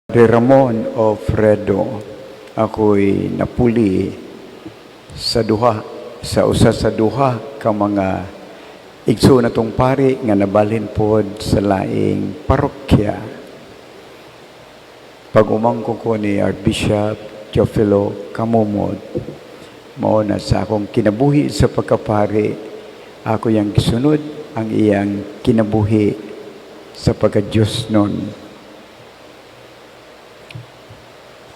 De Ramon o Fredo, ako'y napuli sa usa sa duha ka mga igso na tong pari nga nabalhin pod sa laing parokya. Pag-umangko ko ni Archbishop Teofilo Camumod, mao na sa akong kinabuhi sa pagkapari, ako yang gisunod ang iyang kinabuhi sa pagka-Diyos nun.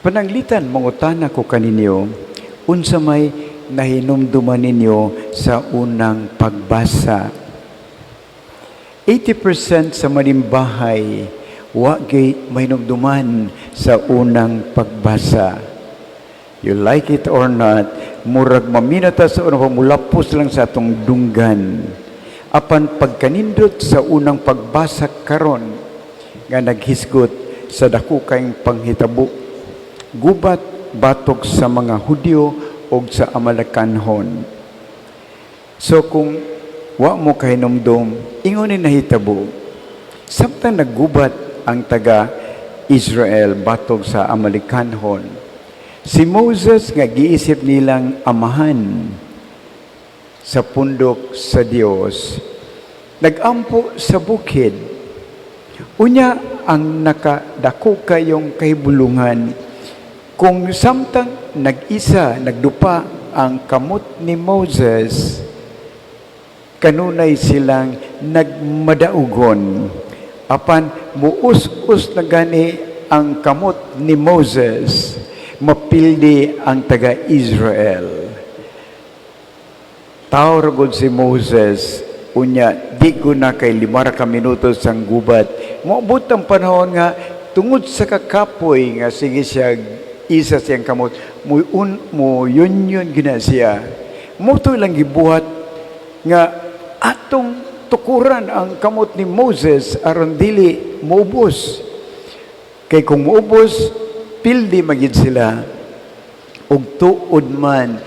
Pananglitan, mangutana ko kaninyo, unsa may nahinumduman ninyo sa unang pagbasa. 80% sa manimbahay, wagay mahinumduman sa unang pagbasa. You like it or not, murag maminata sa unang pamulapos lang sa atong dunggan. Apan pagkanindot sa unang pagbasa karon nga naghisgot sa dako kayong panghitabo, gubat batok sa mga Hudyo o sa Amalekanhon. So kung wa mo kahinumdum, ingon nahitabo. Samtang naggubat ang taga-Israel batok sa Amalekanhon, si Moses nga giisip nilang amahan sa pundok sa Dios, nagampo sa bukid. Unya ang nakadako kayong kahibulungan, kung samtang nagdupa ang kamot ni Moses, kanunay silang nagmadaugon. Apan muus-us na gani ang kamot ni Moses, mapildi ang taga-Israel. Tao ragod si Moses, unya, di ko na kay 5 ka minutos ang gubat. Maabot ang panahon nga, tungod sa kakapoy nga sige siya isa siyang kamot, mo yun gina siya. Muto lang gibuhat nga atong tukuran ang kamot ni Moses aron dili maubos. Kay kung maubos, pildi magid sila. Og tuod man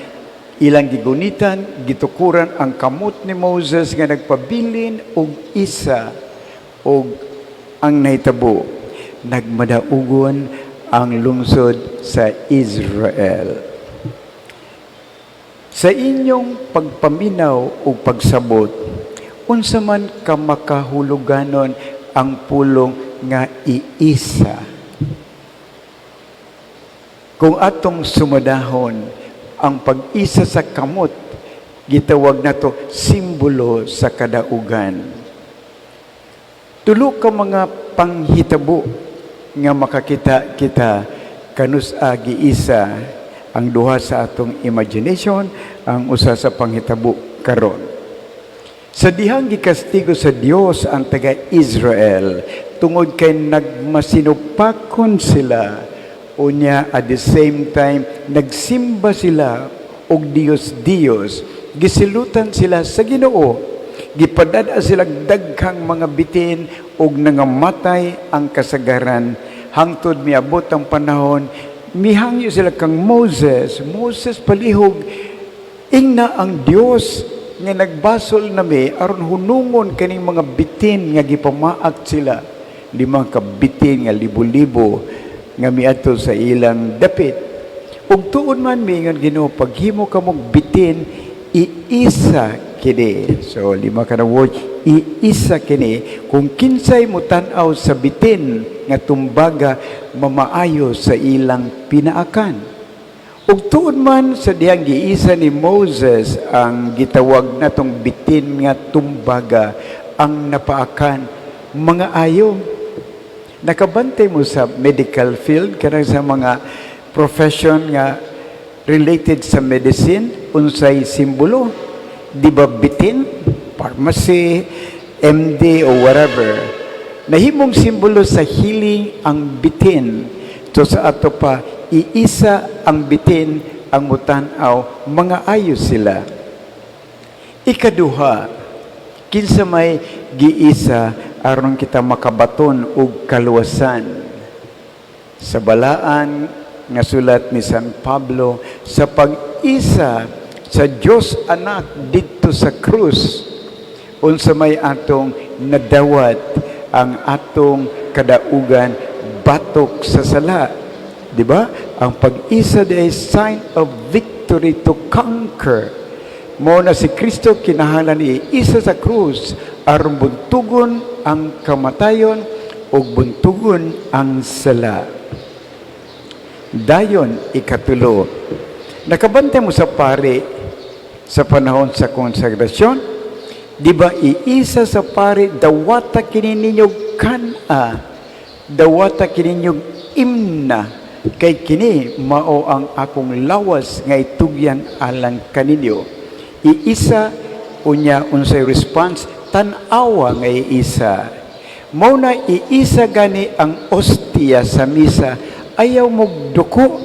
ilang gigunitan, gitukuran ang kamot ni Moses nga nagpabilin og isa og ang nahitabo. Nagmadaugon ang lungsod sa Israel. Sa inyong pagpaminaw o pagsabot, unsa man ka makahuluganon ang pulong nga iisa. Kung atong sumadahon, ang pag-isa sa kamot, gitawag nato simbolo sa kadaugan. Tulo ka mga panghitabo nga makakita kita kanus giisa, ang duha sa atong imagination, ang usa sa panghitabo karon. Sa dihang gikastigo sa Dios ang taga-Israel tungod kay nagmasinupakon sila, unya at the same time nagsimba sila og Dios, gisilutan sila sa Ginoo, gipadada silang daghang mga bitin og nangamatay ang kasagaran. Hangtod miabot ang panahon, mihangyo sila kang Moses palihog, ingna ang Dios nga nagbasol nami aron hunungon kaning mga bitin nga gipamaak sila. 5 ka bitin nga libo-libo nga miadto sa ilang dapit. Ug tuon man mingon Ginoo, paghimo ka mong bitin, iisa kini. So 5 ka na word, iisa kini. Kung kinsay mo tan-aw sa bitin nga tumbaga, mamaayo sa ilang pinaakan. Ug tuon man sa diyang giisa ni Moses ang gitawag natong bitin nga tumbaga, ang napaakan mga ayo. Nakabantay mo sa medical field, kanang sa mga profession nga related sa medicine, unsay simbolo? Di ba bitin? Pharmacy, MD o whatever. Nahimong simbolo sa healing ang bitin. So sa ato pa, iisa ang bitin, ang mutanaw, mga ayos sila. Ikaduha, kinsa may giisa aron kita makabaton og kaluwasan. Sa balaan nga sulat ni San Pablo, sa pag-isa sa Dios anak didto sa krus, unsa may atong nadawat ang atong kadaugan pagbatok sa sala. Di ba? Ang pag-isa ay sign of victory to conquer. Mo na si Kristo kinahanglan iisa sa krus aron buntugon ang kamatayon o buntugon ang sala. Dayon ikatulo. Nakabantay mo sa pare sa panahon sa konsagrasyon? Di ba iisa sa pare dawata kini ninyog kana, dawata kini ninyog imna, kay kini mao ang akong lawas nga itugyan alang kaninyo. Iisa unya unsay response tan-awa nga iisa. Mao na iisa gani ang ostia sa misa, ayaw magduko.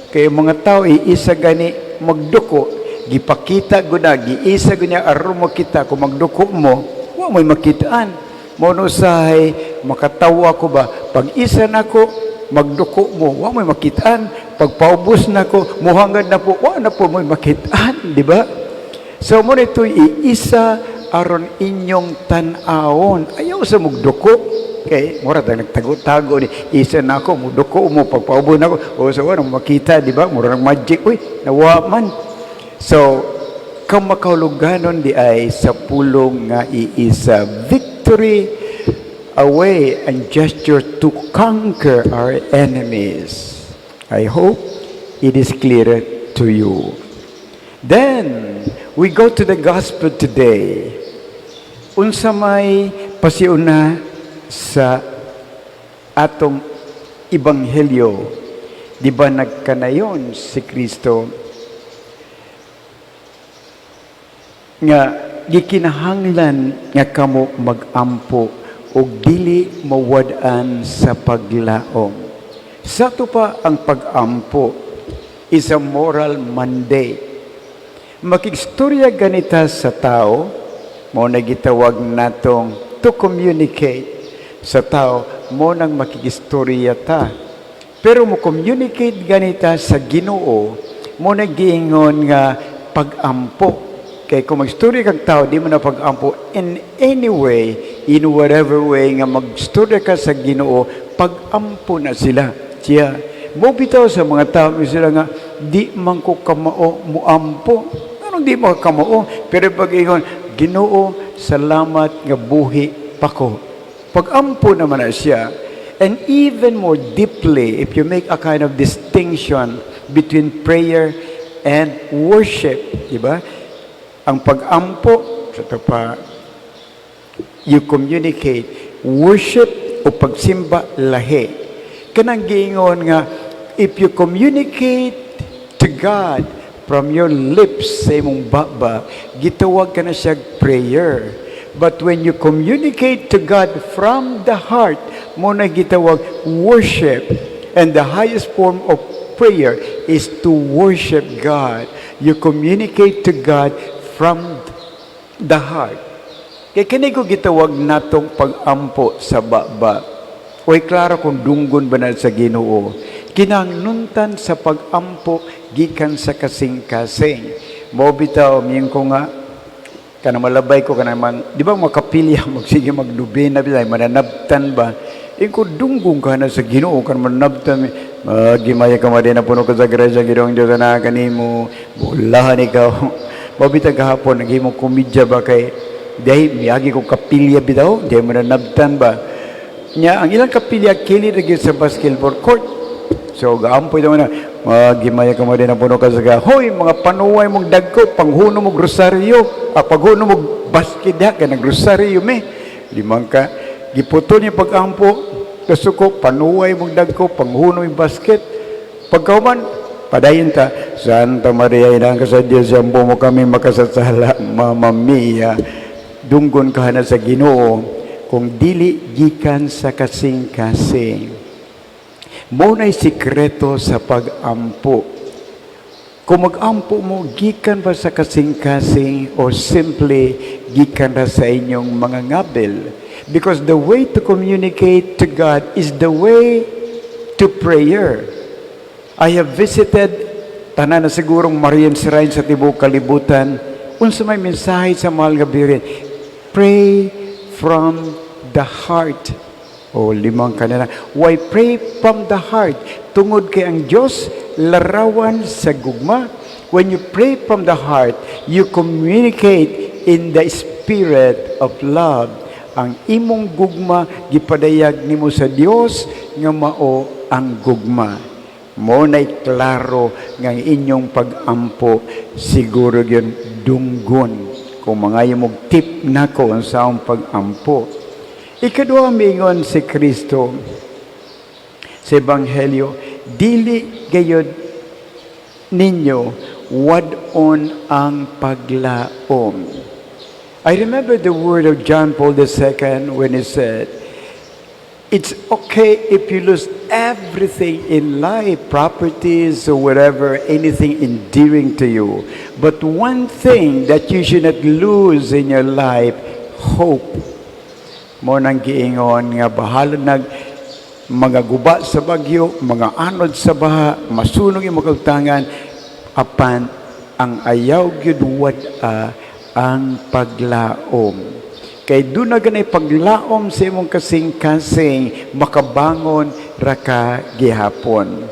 Kay mga tao iisa gani magduko, gipakita guna, giisa gunya aron mo kita kung magduko mo, wa mo'y makitaan. Mao no usahay makatawa ko ba pag isa nako magduko mo, wa mo'y makitaan. Pag paubos nako, muhangad na po, wa na po mo'y makitaan, di ba? So mo nito iisa aron inyong tan-awon. Ayaw sa magduko. Okay, mura tayo nagtago-tago ni isa na ako, muduko mo, pagpaubo na ako, o sa wala, makita, di ba? Mura ng magic, uy, nawa man. So, kang makahuluganon di ay sa pulong nga iisa. Victory away and gesture to conquer our enemies. I hope it is clear to you. Then, we go to the gospel today. Unsa may pasiuna sa atong ebanghelyo, di ba nagkanayon si Kristo nga gikinahanglan nga kamo magampo og dili mawad-an sa paglaom. Sa to pa ang pagampo is a moral mandate. Makigstorya ganita sa tao, mo na gitawag natong to communicate sa tao, mo nang makikistorya ta. Pero mo communicate ganita sa Ginoo, mo na giingon nga pagampo. Kaya kung mag-storya kang tao, di mo na pagampo in any way, in whatever way nga mag-storya ka sa Ginoo, pagampo na sila. Siya, mo bitaw sa mga tao, sila nga, di man ko kamao muampo. Anong di mo kamao? Pero pag ingon, Ginoo, salamat nga buhi pa ko. Pag-ampo naman na siya. And even more deeply, if you make a kind of distinction between prayer and worship, di ba? Ang pag-ampo, sa pa, you communicate. Worship o pagsimba, lahi. Kanang giingon nga, if you communicate to God from your lips sa imong baba, gitawag ka na siya prayer. But when you communicate to God from the heart, mo na gitawag worship. And the highest form of prayer is to worship God. You communicate to God from the heart. Kaya kini ko gitawag natong pag-ampo sa baba. Uy, klaro kung dunggon ba na sa Ginoo. Kinangnuntan sa pag-ampo gikan sa kasing-kasing. Mo bitaw, miyeng ko nga, kana malabay ko kana man, di ba makapilya magsige magdubi na bilay mananabtan ba ko dunggong ka na sa Ginoo kan mananabtan gimaya ka madina puno ka sa grasya Ginoong Dios na kanimo bulahan ikaw mabita gahapon naghimo komedya ba kay dahil miyagi ko kapilya bitaw dahil mananabtan ba nya ang ilang kapilya kili ra gyud sa basketball court. So gaampoy daw na gimaya ka mo din na puno ka sa hoy mga panuway mong dagko panghuno mo grosaryo paghuno mo basket ka na grosaryo me limang ka giputol niya pagampo kasuko panuway mong dagko panghuno yung basket pagkauman padayon ta Santa Maria inang ka sa Dios ambo mo kami makasasala Mama Mia dunggon ka na sa Ginoo kung dili gikan sa kasing-kasing. Muna'y sikreto sa pag-ampo. Kung mag-ampo mo, gikan ba sa kasing-kasing o simply gikan na sa inyong mga ngabel? Because the way to communicate to God is the way to prayer. I have visited, tanan na sigurong Marian Shrine sa Tibok Kalibutan, unsa may mensahe sa mahal nga birin, pray from the heart. O limang kanina. Why pray from the heart? Tungod kay ang Diyos larawan sa gugma. When you pray from the heart, you communicate in the spirit of love. Ang imong gugma gipadayag nimo sa Dios nga mao ang gugma. Mo na'y klaro nga inyong pag-ampo siguro yun dunggon. Kung mga yung tip na ko ang saong pag-ampo. Ikaduha mingon si Kristo sa Ebanghelyo, dili gayud ninyo wadon ang paglaom. I remember the word of John Paul II when he said, it's okay if you lose everything in life, properties or whatever, anything endearing to you. But one thing that you should not lose in your life, hope. Mo nang giingon nga bahala nag mga guba sa bagyo, mga anod sa baha, masunog yung magkagtangan, apan ang ayaw gyud wad ang paglaom. Kay doon na ganay paglaom sa imong kasing-kasing makabangon raka gihapon.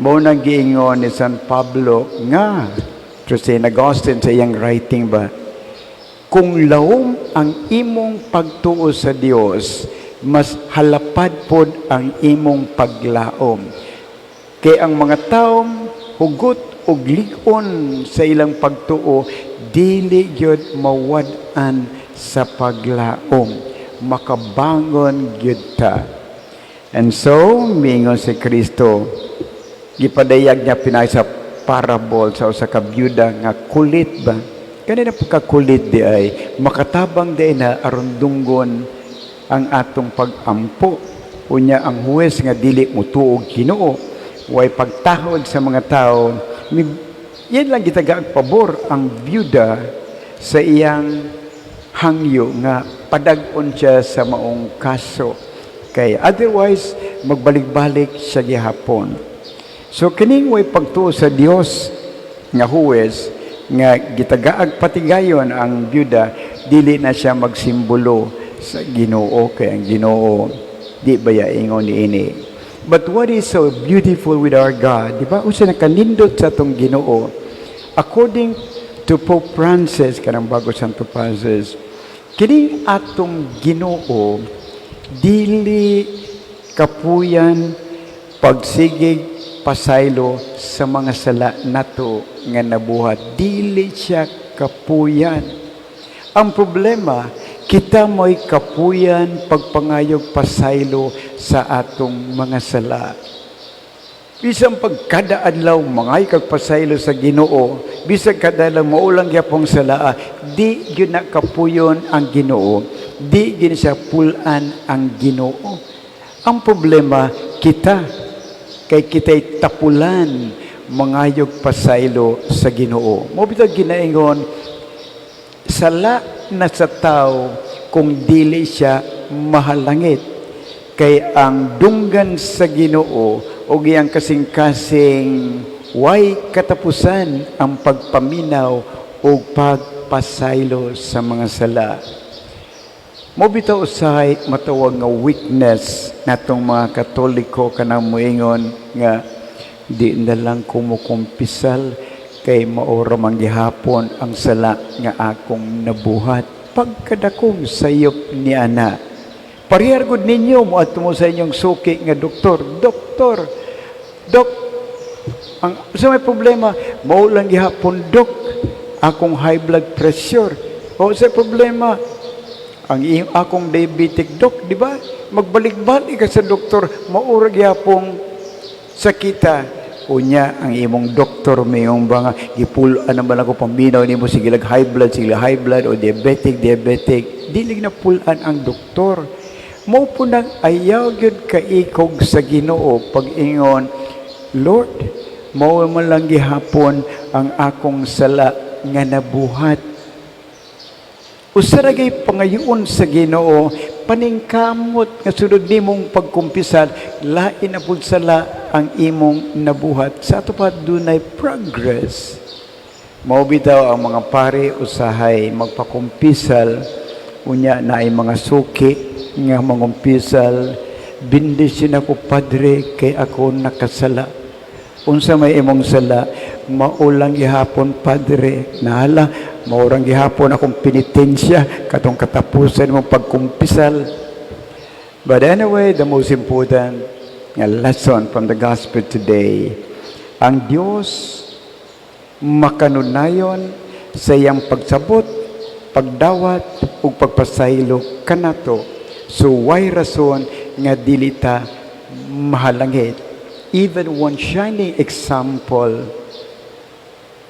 Mo nang giingon ni San Pablo nga to St. Augustine sa iyang writing ba, kung laom ang imong pagtuo sa Dios, mas halapad pod ang imong paglaom. Kay ang mga taong hugot ug lig-on sa ilang pagtuo, dili gyud mawad-an sa paglaom, makabangon gyud ta. And so mingon si Kristo, gipadayag niya pinay sa parable sa usa ka byuda nga kulit ba, kanina pagkakulit di ay makatabang di na aron dunggon ang atong pag-ampo. Unya ang huwes nga dili mutuog Ginoo, way pagtahod sa mga tao, yan lang gitagaag pabor ang byuda sa iyang hangyo nga padag-on siya sa maong kaso. Kay otherwise, magbalik-balik sa gihapon. So, kining way pagtuo sa Dios nga huwes, nga gitagaag patigayon ang byuda, dili na siya magsimbolo sa Ginoo, kay ang Ginoo, di baya ingon niini. But what is so beautiful with our God, di ba? Usa nakanindot sa atong Ginoo. According to Pope Francis, kanang bago Santo Francis, kining atong Ginoo dili kapuyan pagsigig pasaylo sa mga sala nato nga nabuhat. Dili siya kapuyan. Ang problema, kita mo'y kapuyan pagpangayog pasaylo sa atong mga sala. Bisang pagkada adlaw mangay kag pasaylo sa Ginoo, bisag kada lang maulang gyapong sala, di gyud na kapuyon ang Ginoo, di gyud siya pulan ang Ginoo. Ang problema kita kay kita'y tapulan mangayog pasaylo sa Ginoo. Mo bitag ginaingon, sala na sa tao kung dili siya mahalangit. Kay ang dunggan sa Ginoo o giyang kasing-kasing way katapusan ang pagpaminaw o pagpasaylo sa mga sala. Mo bitaw usahay matawag nga weakness natong mga Katoliko kanang moingon nga di na lang kumukumpisal kay maora man gihapon ang sala nga akong nabuhat pagkadakong sayop ni ana. Parehar gud ninyo mo at mo sa inyong suki nga doktor, dok, ang sa may problema mao lang gihapon dok akong high blood pressure. O sa problema ang akong diabetic dok, di ba? Magbalik-balik ka sa doktor, maura gyapong sakita. Unya ang imong doktor mayong ba nga gipulan naman ako paminaw nimo sige high blood o diabetic dili na pulan ang doktor. Mo po nang ayaw gyud kaikog sa Ginoo pag-ingon, Lord, mao man lang gihapon ang akong sala nga nabuhat. Usaragay pangayoon sa Ginoo, paningkamot nga sunod nimong pagkumpisal, lain na pud sala ang imong nabuhat. Sa ato pa dunay progress. Mao bitaw ang mga pare usahay magpakumpisal, unya na ay mga suki nga mangumpisal Bendisin ako, Padre, kay ako nakasala. Unsa may imong sala, maulang gihapon, Padre, nahala, maurang gihapon akong penitensya, katong katapusan mong pagkumpisal. But anyway, the most important lesson from the gospel today, ang Dios makanunayon sa iyang pagsabot, pagdawat ug pagpasaylo kanato. So why rason nga dili ta mahalangit? Even one shining example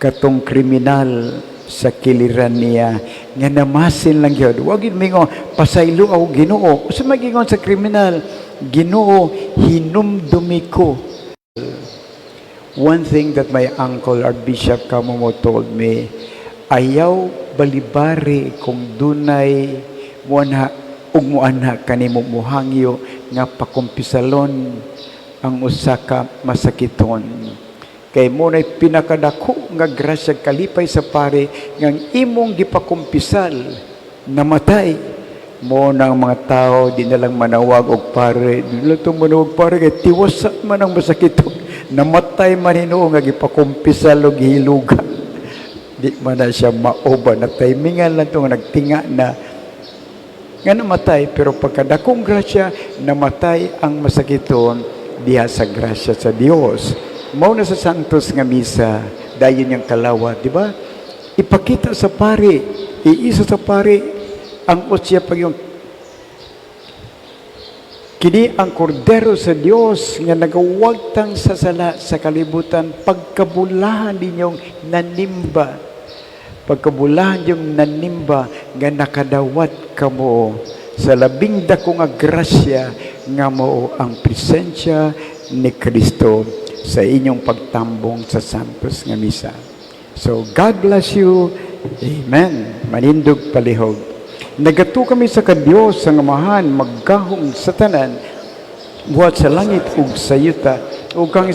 katong kriminal sa kiliran niya nga namasin lang gyud. Wa gyud mingo pasaylo ako Ginoo. Usa magingon sa kriminal, Ginoo, hinumdumi ko. One thing that my uncle, Archbishop Kamomo, told me, ayaw balibari kung dunay muanha ug muanha kanimo muhangyo nga pakumpisalon ang usa ka masakiton. Kay mo na'y pinakadako nga grasya kalipay sa pare ngang imong gipakumpisal namatay. Mo ng mga tao di na lang manawag og pare, di na lang manawag pare kay tiwasak man ang masakiton. Namatay man Hinoo nga gipakumpisal og hiluga. Di man na siya maoba na timingan lang tong nagtinga na nga namatay, pero pagkadakong grasya namatay ang masakiton diha sa grasya sa Dios. Mao na sa Santos nga misa dayon yang kalawat, di ba? Ipakita sa pare, iisa sa pare ang usya pag yung kini ang kordero sa Dios nga nagawagtang sa sala sa kalibutan, pagkabulahan ninyong nanimba. Pagkabulahan yung nanimba nga nakadawat kamo sa labing dako nga grasya nga mao ang presensya ni Kristo sa inyong pagtambong sa Santos nga misa. So God bless you. Amen. Manindog palihog. Nagato kami sa Dios sa ngamahan maggahong sa tanan buhat sa langit ug sa yuta ug kang